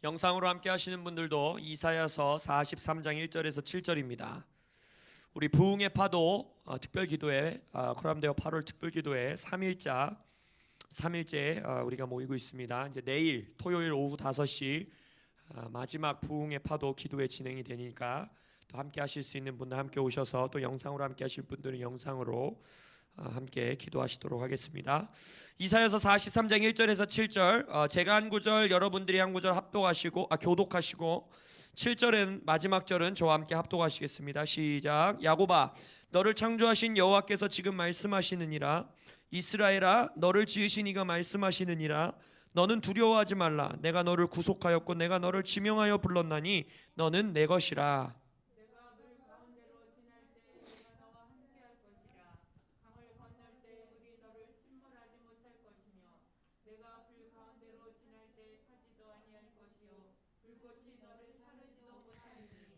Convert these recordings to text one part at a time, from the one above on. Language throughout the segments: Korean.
영상으로 함께 하시는 분들도 이사야서 43장 1절에서 7절입니다. 우리 부흥의 파도 특별기도회 코람데오 8월 특별기도회 3일째 우리가 모이고 있습니다. 이제 내일 토요일 오후 5시 마지막 부흥의 파도 기도회 진행이 되니까 또 함께 하실 수 있는 분들 함께 오셔서 또 영상으로 함께 하실 분들은 영상으로 함께 기도하시도록 하겠습니다. 이사야서 43장 1절에서 7절 제가 한 구절 여러분들이 한 구절 교독하시고 7절은 마지막 절은 저와 함께 합독하시겠습니다. 시작. 야곱아 너를 창조하신 여호와께서 지금 말씀하시느니라. 이스라엘아 너를 지으신 이가 말씀하시느니라. 너는 두려워하지 말라. 내가 너를 구속하였고 내가 너를 지명하여 불렀나니 너는 내 것이라.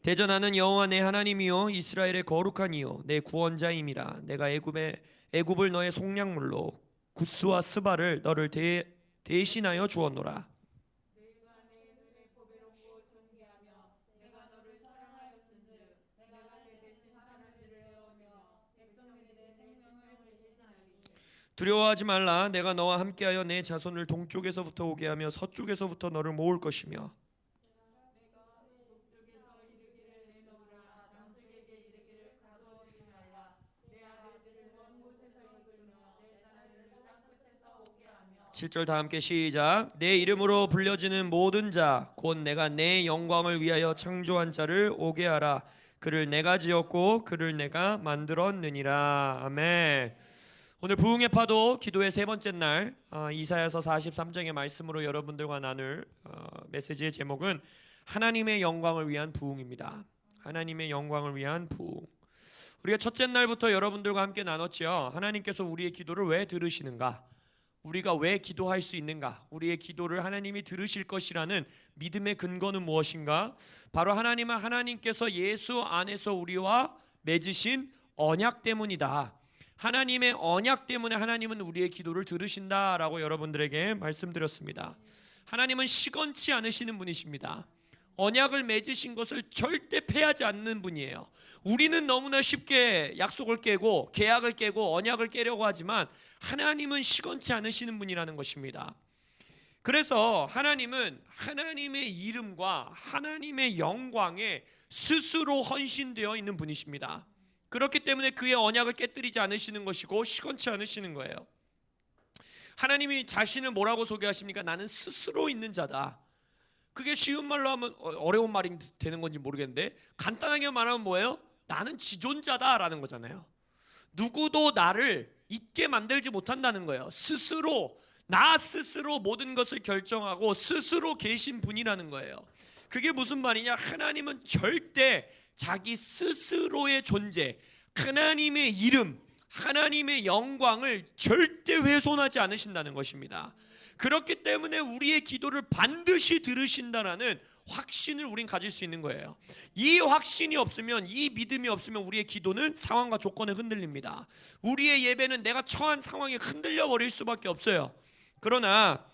대전하는 여호와 내 하나님이요 이스라엘의 거룩한 이요 내 구원자임이라. 내가 애굽을 너의 속량물로 구스와 스바를 너를 대신하여 주었노라. 두려워하지 말라. 내가 너와 함께하여 내 자손을 동쪽에서부터 오게 하며 서쪽에서부터 너를 모을 것이며 칠 절 다 함께 시작. 내 이름으로 불려지는 모든 자 곧 내가 내 영광을 위하여 창조한 자를 오게 하라. 그를 내가 지었고 그를 내가 만들었느니라. 아멘. 오늘 부흥의 파도 기도의 세 번째 날 이사야서 43장의 말씀으로 여러분들과 나눌 메시지의 제목은 하나님의 영광을 위한 부흥입니다. 하나님의 영광을 위한 부흥. 우리가 첫째 날부터 여러분들과 함께 나눴죠. 하나님께서 우리의 기도를 왜 들으시는가? 우리가 왜 기도할 수 있는가? 우리의 기도를 하나님이 들으실 것이라는 믿음의 근거는 무엇인가? 바로 하나님께서 예수 안에서 우리와 맺으신 언약 때문이다. 하나님의 언약 때문에 하나님은 우리의 기도를 들으신다라고 여러분들에게 말씀드렸습니다. 하나님은 시건치 않으시는 분이십니다. 언약을 맺으신 것을 절대 패하지 않는 분이에요. 우리는 너무나 쉽게 약속을 깨고 계약을 깨고 언약을 깨려고 하지만 하나님은 시건치 않으시는 분이라는 것입니다. 그래서 하나님은 하나님의 이름과 하나님의 영광에 스스로 헌신되어 있는 분이십니다. 그렇기 때문에 그의 언약을 깨뜨리지 않으시는 것이고 시건치 않으시는 거예요. 하나님이 자신을 뭐라고 소개하십니까? 나는 스스로 있는 자다. 그게 쉬운 말로 하면 어려운 말이 되는 건지 모르겠는데 간단하게 말하면 뭐예요? 나는 지존자다라는 거잖아요. 누구도 나를 있게 만들지 못한다는 거예요. 나 스스로 모든 것을 결정하고 스스로 계신 분이라는 거예요. 그게 무슨 말이냐? 하나님은 절대 자기 스스로의 존재, 하나님의 이름, 하나님의 영광을 절대 훼손하지 않으신다는 것입니다. 그렇기 때문에 우리의 기도를 반드시 들으신다라는 확신을 우린 가질 수 있는 거예요. 이 확신이 없으면, 이 믿음이 없으면 우리의 기도는 상황과 조건에 흔들립니다. 우리의 예배는 내가 처한 상황에 흔들려 버릴 수밖에 없어요. 그러나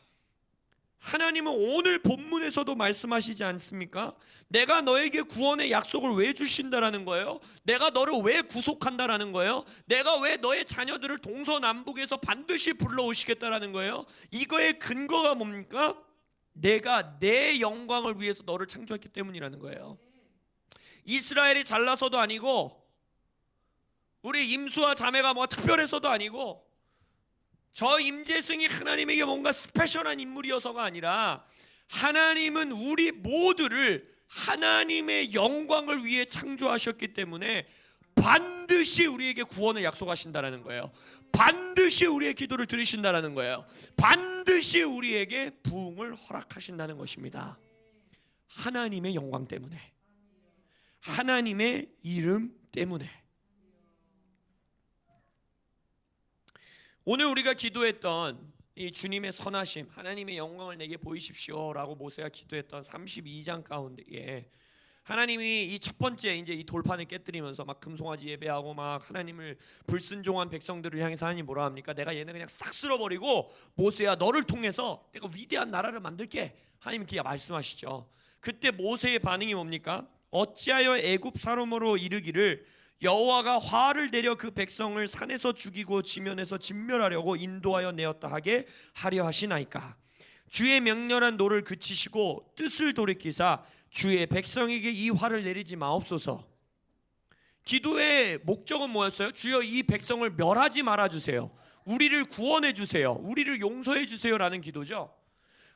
하나님은 오늘 본문에서도 말씀하시지 않습니까? 내가 너에게 구원의 약속을 왜 주신다라는 거예요? 내가 너를 왜 구속한다라는 거예요? 내가 왜 너의 자녀들을 동서남북에서 반드시 불러오시겠다라는 거예요? 이거의 근거가 뭡니까? 내가 내 영광을 위해서 너를 창조했기 때문이라는 거예요. 이스라엘이 잘나서도 아니고 우리 임수와 자매가 뭐 특별해서도 아니고 저 임재승이 하나님에게 뭔가 스페셜한 인물이어서가 아니라 하나님은 우리 모두를 하나님의 영광을 위해 창조하셨기 때문에 반드시 우리에게 구원을 약속하신다라는 거예요. 반드시 우리의 기도를 들으신다라는 거예요. 반드시 우리에게 부흥을 허락하신다는 것입니다. 하나님의 영광 때문에, 하나님의 이름 때문에. 오늘 우리가 기도했던 이 주님의 선하심, 하나님의 영광을 내게 보이십시오 라고 모세가 기도했던 32장 가운데에 하나님이 이 첫 번째 이제 이 돌판을 깨뜨리면서 막 금송아지 예배하고 막 하나님을 불순종한 백성들을 향해서 하나님 뭐라 합니까? 내가 얘네 그냥 싹 쓸어버리고 모세야 너를 통해서 내가 위대한 나라를 만들게. 하나님 그렇게 말씀하시죠. 그때 모세의 반응이 뭡니까? 어찌하여 애굽 사람으로 이르기를 여호와가 화를 내려 그 백성을 산에서 죽이고 지면에서 진멸하려고 인도하여 내었다 하게 하려 하시나이까. 주의 명렬한 노를 그치시고 뜻을 돌이키사 주의 백성에게 이 화를 내리지 마옵소서. 기도의 목적은 뭐였어요? 주여 이 백성을 멸하지 말아주세요. 우리를 구원해 주세요. 우리를 용서해 주세요라는 기도죠.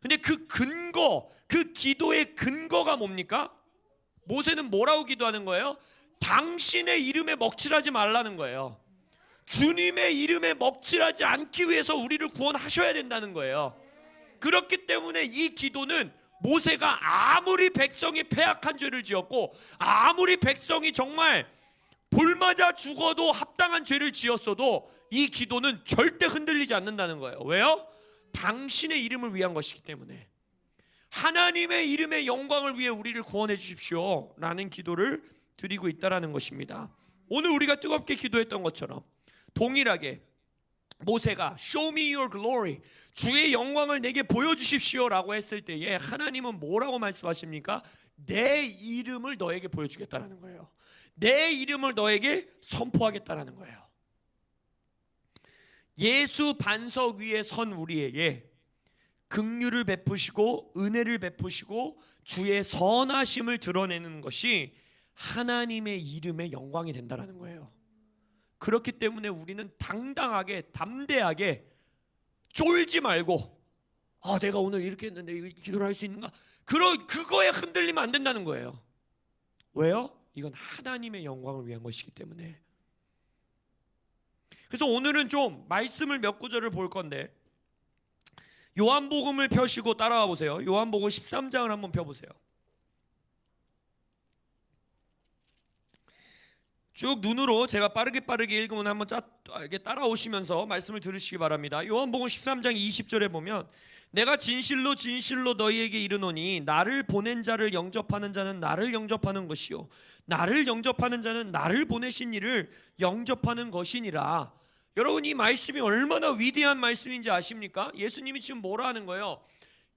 근데 그 근거, 그 기도의 근거가 뭡니까? 모세는 뭐라고 기도하는 거예요? 당신의 이름에 먹칠하지 말라는 거예요. 주님의 이름에 먹칠하지 않기 위해서 우리를 구원하셔야 된다는 거예요. 그렇기 때문에 이 기도는 모세가 아무리 백성이 패악한 죄를 지었고 아무리 백성이 정말 돌맞아 죽어도 합당한 죄를 지었어도 이 기도는 절대 흔들리지 않는다는 거예요. 왜요? 당신의 이름을 위한 것이기 때문에. 하나님의 이름의 영광을 위해 우리를 구원해 주십시오 라는 기도를 드리고 있다는 것입니다. 오늘 우리가 뜨겁게 기도했던 것처럼 동일하게 모세가 Show me your glory, 주의 영광을 내게 보여주십시오 라고 했을 때에 하나님은 뭐라고 말씀하십니까? 내 이름을 너에게 보여주겠다는 거예요. 내 이름을 너에게 선포하겠다는 거예요. 예수 반석 위에 선 우리에게 긍휼을 베푸시고 은혜를 베푸시고 주의 선하심을 드러내는 것이 하나님의 이름의 영광이 된다는 거예요. 그렇기 때문에 우리는 당당하게 담대하게 쫄지 말고 내가 오늘 이렇게 했는데 이거 기도를 할 수 있는가? 그거에 흔들리면 안 된다는 거예요. 왜요? 이건 하나님의 영광을 위한 것이기 때문에. 그래서 오늘은 좀 말씀을 몇 구절을 볼 건데 요한복음을 펴시고 따라와 보세요. 요한복음 13장을 한번 펴보세요. 쭉 눈으로 제가 빠르게 읽으면 한번 따라오시면서 말씀을 들으시기 바랍니다. 요한복음 13장 20절에 보면 내가 진실로 진실로 너희에게 이르노니 나를 보낸 자를 영접하는 자는 나를 영접하는 것이요 나를 영접하는 자는 나를 보내신 이를 영접하는 것이니라. 여러분, 이 말씀이 얼마나 위대한 말씀인지 아십니까? 예수님이 지금 뭐라 하는 거예요?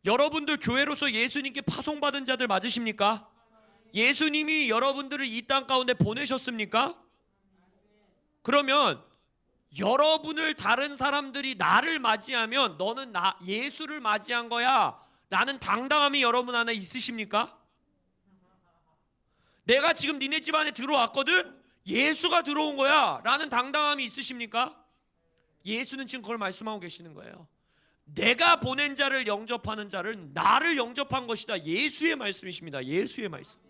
여러분들 교회로서 예수님께 파송받은 자들 맞으십니까? 예수님이 여러분들을 이 땅 가운데 보내셨습니까? 그러면 여러분을 다른 사람들이 나를 맞이하면 너는 예수를 맞이한 거야 라는 당당함이 여러분 안에 있으십니까? 내가 지금 니네 집 안에 들어왔거든? 예수가 들어온 거야 라는 당당함이 있으십니까? 예수는 지금 그걸 말씀하고 계시는 거예요. 내가 보낸 자를 영접하는 자를 나를 영접한 것이다. 예수의 말씀이십니다. 예수의 말씀.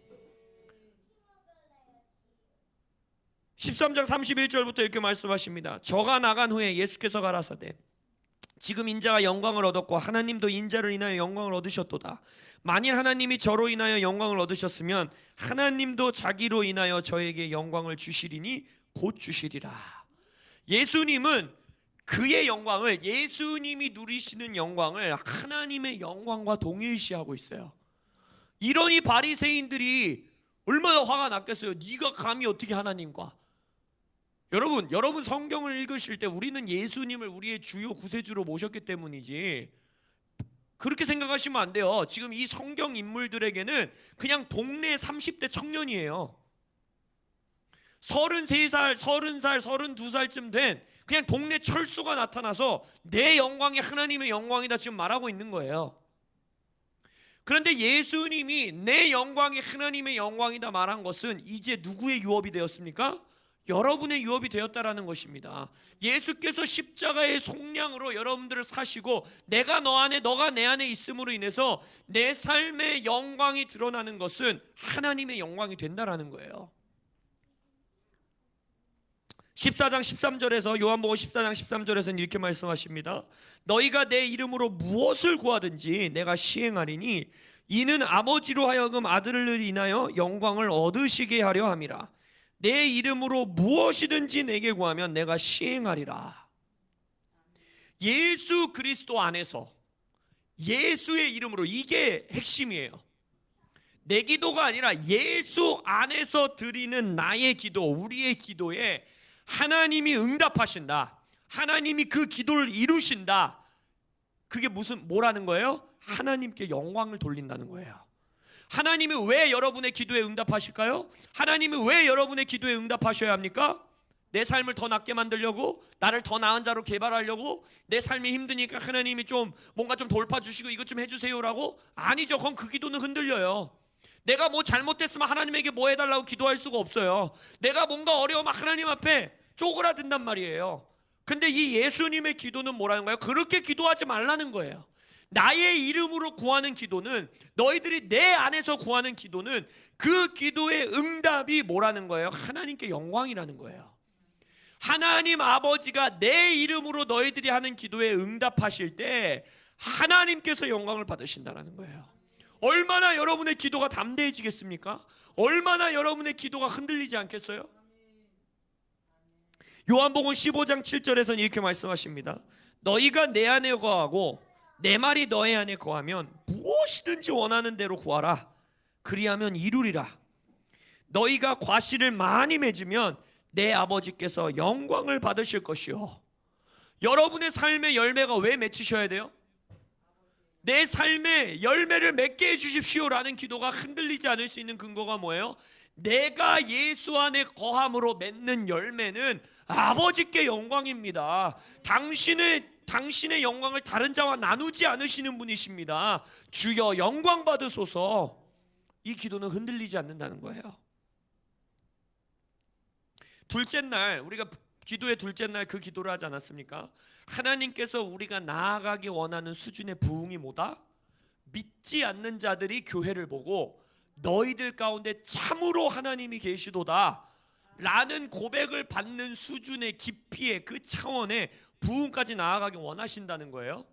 13장 31절부터 이렇게 말씀하십니다. 저가 나간 후에 예수께서 가라사대 지금 인자가 영광을 얻었고 하나님도 인자를 인하여 영광을 얻으셨도다. 만일 하나님이 저로 인하여 영광을 얻으셨으면 하나님도 자기로 인하여 저에게 영광을 주시리니 곧 주시리라. 예수님은 그의 영광을, 예수님이 누리시는 영광을 하나님의 영광과 동일시하고 있어요. 이러니 바리새인들이 얼마나 화가 났겠어요. 네가 감히 어떻게 하나님과. 여러분 성경을 읽으실 때 우리는 예수님을 우리의 주요 구세주로 모셨기 때문이지 그렇게 생각하시면 안 돼요. 지금 이 성경 인물들에게는 그냥 동네 30대 청년이에요. 33살, 30살, 32살쯤 된 그냥 동네 철수가 나타나서 내 영광이 하나님의 영광이다 지금 말하고 있는 거예요. 그런데 예수님이 내 영광이 하나님의 영광이다 말한 것은 이제 누구의 유업이 되었습니까? 여러분의 유업이 되었다라는 것입니다. 예수께서 십자가의 속량으로 여러분들을 사시고 내가 너 안에 너가 내 안에 있음으로 인해서 내 삶의 영광이 드러나는 것은 하나님의 영광이 된다라는 거예요. 14장 13절에서 요한복음 14장 13절에서는 이렇게 말씀하십니다. 너희가 내 이름으로 무엇을 구하든지 내가 시행하리니 이는 아버지로 하여금 아들을 인하여 영광을 얻으시게 하려 함이라. 내 이름으로 무엇이든지 내게 구하면 내가 시행하리라. 예수 그리스도 안에서 예수의 이름으로, 이게 핵심이에요. 내 기도가 아니라 예수 안에서 드리는 나의 기도, 우리의 기도에 하나님이 응답하신다. 하나님이 그 기도를 이루신다. 그게 뭐라는 거예요? 하나님께 영광을 돌린다는 거예요. 하나님이 왜 여러분의 기도에 응답하실까요? 하나님이 왜 여러분의 기도에 응답하셔야 합니까? 내 삶을 더 낫게 만들려고, 나를 더 나은 자로 개발하려고, 내 삶이 힘드니까 하나님이 좀 뭔가 좀 돌봐주시고 이것 좀 해주세요라고? 아니죠. 그건 그 기도는 흔들려요. 내가 뭐 잘못했으면 하나님에게 뭐 해달라고 기도할 수가 없어요. 내가 뭔가 어려우면 하나님 앞에 쪼그라든단 말이에요. 근데 이 예수님의 기도는 뭐라는 거예요? 그렇게 기도하지 말라는 거예요. 나의 이름으로 구하는 기도는, 너희들이 내 안에서 구하는 기도는 그 기도의 응답이 뭐라는 거예요? 하나님께 영광이라는 거예요. 하나님 아버지가 내 이름으로 너희들이 하는 기도에 응답하실 때 하나님께서 영광을 받으신다는 거예요. 얼마나 여러분의 기도가 담대해지겠습니까? 얼마나 여러분의 기도가 흔들리지 않겠어요? 요한복음 15장 7절에서는 이렇게 말씀하십니다. 너희가 내 안에 거하고 내 말이 너희 안에 거하면 무엇이든지 원하는 대로 구하라. 그리하면 이루리라. 너희가 과실을 많이 맺으면 내 아버지께서 영광을 받으실 것이요. 여러분의 삶의 열매가 왜 맺히셔야 돼요? 내 삶의 열매를 맺게 해주십시오라는 기도가 흔들리지 않을 수 있는 근거가 뭐예요? 내가 예수 안에 거함으로 맺는 열매는 아버지께 영광입니다. 당신의 영광을 다른 자와 나누지 않으시는 분이십니다. 주여 영광 받으소서. 이 기도는 흔들리지 않는다는 거예요. 둘째 날, 우리가 기도의 둘째 날 그 기도를 하지 않았습니까? 하나님께서 우리가 나아가기 원하는 수준의 부흥이 뭐다? 믿지 않는 자들이 교회를 보고 너희들 가운데 참으로 하나님이 계시도다 라는 고백을 받는 수준의 깊이의 그 차원의 부흥까지 나아가기 원하신다는 거예요.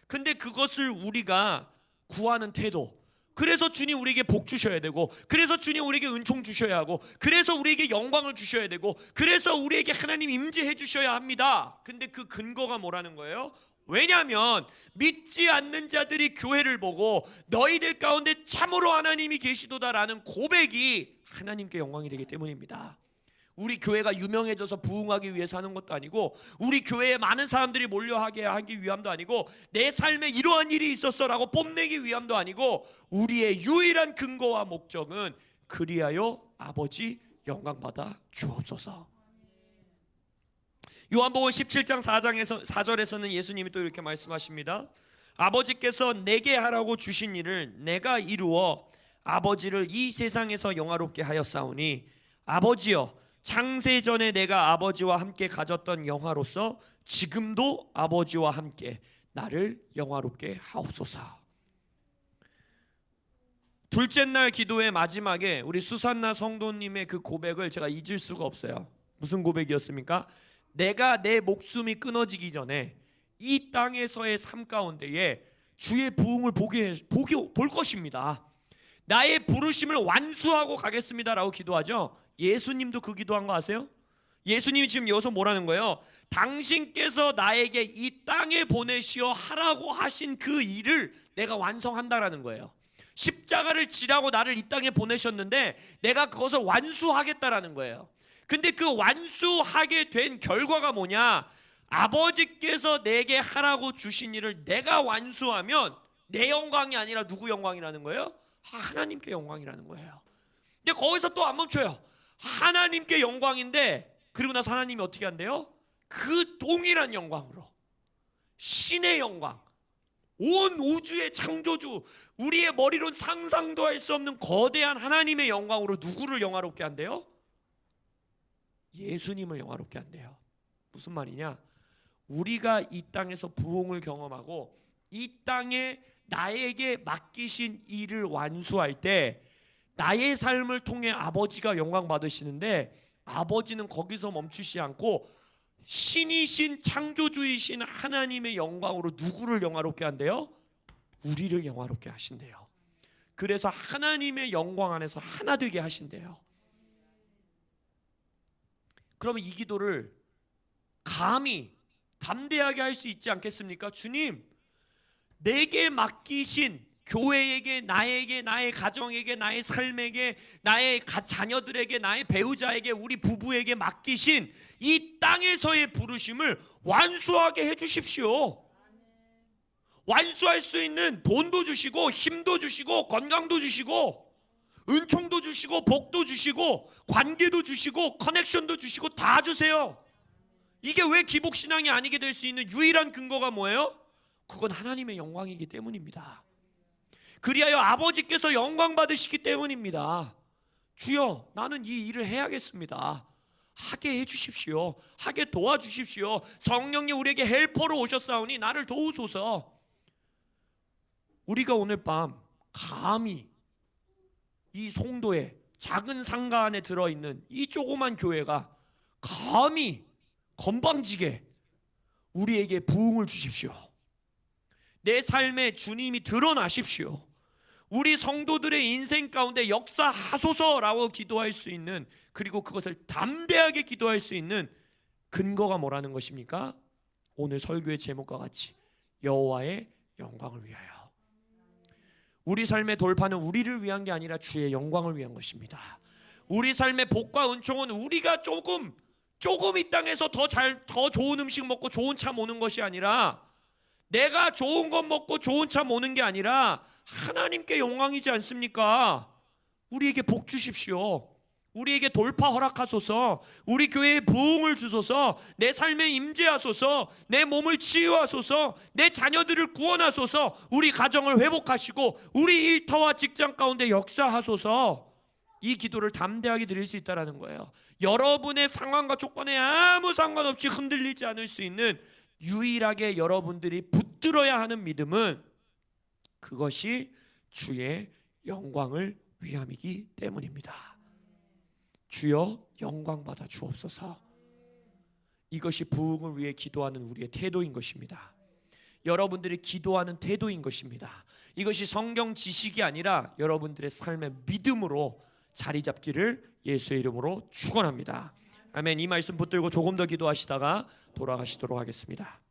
근데 그것을 우리가 구하는 태도, 그래서 주님 우리에게 복 주셔야 되고, 그래서 주님 우리에게 은총 주셔야 하고, 그래서 우리에게 영광을 주셔야 되고, 그래서 우리에게 하나님 임재해 주셔야 합니다. 근데 그 근거가 뭐라는 거예요? 왜냐하면 믿지 않는 자들이 교회를 보고 너희들 가운데 참으로 하나님이 계시도다라는 고백이 하나님께 영광이 되기 때문입니다. 우리 교회가 유명해져서 부흥하기 위해서 하는 것도 아니고, 우리 교회에 많은 사람들이 몰려하게 하기 위함도 아니고, 내 삶에 이러한 일이 있었어라고 뽐내기 위함도 아니고, 우리의 유일한 근거와 목적은 그리하여 아버지 영광받아 주옵소서. 요한복음 17장 4절에서는 예수님이 또 이렇게 말씀하십니다. 아버지께서 내게 하라고 주신 일을 내가 이루어 아버지를 이 세상에서 영화롭게 하였사오니, 아버지여 창세전에 내가 아버지와 함께 가졌던 영화로서 지금도 아버지와 함께 나를 영화롭게 하옵소서. 둘째 날 기도의 마지막에 우리 수산나 성도님의 그 고백을 제가 잊을 수가 없어요. 무슨 고백이었습니까? 내가 내 목숨이 끊어지기 전에 이 땅에서의 삶 가운데에 주의 부흥을 볼 것입니다. 나의 부르심을 완수하고 가겠습니다라고 기도하죠. 예수님도 그 기도한 거 아세요? 예수님이 지금 여기서 뭐라는 거예요? 당신께서 나에게 이 땅에 보내시어 하라고 하신 그 일을 내가 완성한다라는 거예요. 십자가를 지라고 나를 이 땅에 보내셨는데 내가 그것을 완수하겠다라는 거예요. 근데 그 완수하게 된 결과가 뭐냐? 아버지께서 내게 하라고 주신 일을 내가 완수하면 내 영광이 아니라 누구 영광이라는 거예요? 하나님께 영광이라는 거예요. 근데 거기서 또 안 멈춰요. 하나님께 영광인데, 그리고 나서 하나님이 어떻게 한대요? 그 동일한 영광으로 신의 영광, 온 우주의 창조주, 우리의 머리로는 상상도 할 수 없는 거대한 하나님의 영광으로 누구를 영화롭게 한대요? 예수님을 영화롭게 한대요. 무슨 말이냐? 우리가 이 땅에서 부흥을 경험하고 이 땅에 나에게 맡기신 일을 완수할 때 나의 삶을 통해 아버지가 영광 받으시는데, 아버지는 거기서 멈추지 않고 신이신 창조주이신 하나님의 영광으로 누구를 영화롭게 한대요? 우리를 영화롭게 하신대요. 그래서 하나님의 영광 안에서 하나 되게 하신대요. 그러면 이 기도를 감히 담대하게 할 수 있지 않겠습니까? 주님, 내게 맡기신 교회에게, 나에게, 나의 가정에게, 나의 삶에게, 나의 자녀들에게, 나의 배우자에게, 우리 부부에게 맡기신 이 땅에서의 부르심을 완수하게 해주십시오. 완수할 수 있는 돈도 주시고, 힘도 주시고, 건강도 주시고, 은총도 주시고, 복도 주시고, 관계도 주시고, 커넥션도 주시고, 다 주세요. 이게 왜 기복신앙이 아니게 될 수 있는 유일한 근거가 뭐예요? 그건 하나님의 영광이기 때문입니다. 그리하여 아버지께서 영광 받으시기 때문입니다. 주여, 나는 이 일을 해야겠습니다. 하게 해주십시오. 하게 도와주십시오. 성령님 우리에게 헬퍼로 오셨사오니 나를 도우소서. 우리가 오늘 밤 감히 이 송도에 작은 상가 안에 들어있는 이 조그만 교회가 감히 건방지게 우리에게 부흥을 주십시오. 내 삶에 주님이 드러나십시오. 우리 성도들의 인생 가운데 역사하소서라고 기도할 수 있는, 그리고 그것을 담대하게 기도할 수 있는 근거가 뭐라는 것입니까? 오늘 설교의 제목과 같이 여호와의 영광을 위하여. 우리 삶의 돌파는 우리를 위한 게 아니라 주의 영광을 위한 것입니다. 우리 삶의 복과 은총은 우리가 조금 이 땅에서 더 좋은 음식 먹고 좋은 차 모는 것이 아니라, 내가 좋은 것 먹고 좋은 차 모는 게 아니라 하나님께 영광이지 않습니까? 우리에게 복 주십시오. 우리에게 돌파 허락하소서. 우리 교회에 부흥을 주소서. 내 삶에 임재하소서. 내 몸을 치유하소서. 내 자녀들을 구원하소서. 우리 가정을 회복하시고 우리 일터와 직장 가운데 역사하소서. 이 기도를 담대하게 드릴 수 있다는 거예요. 여러분의 상황과 조건에 아무 상관없이 흔들리지 않을 수 있는, 유일하게 여러분들이 붙들어야 하는 믿음은 그것이 주의 영광을 위함이기 때문입니다. 주여 영광 받아 주옵소서. 이것이 부흥을 위해 기도하는 우리의 태도인 것입니다. 여러분들이 기도하는 태도인 것입니다. 이것이 성경 지식이 아니라 여러분들의 삶의 믿음으로 자리 잡기를 예수의 이름으로 축원합니다. 아멘. 이 말씀 붙들고 조금 더 기도하시다가 돌아가시도록 하겠습니다.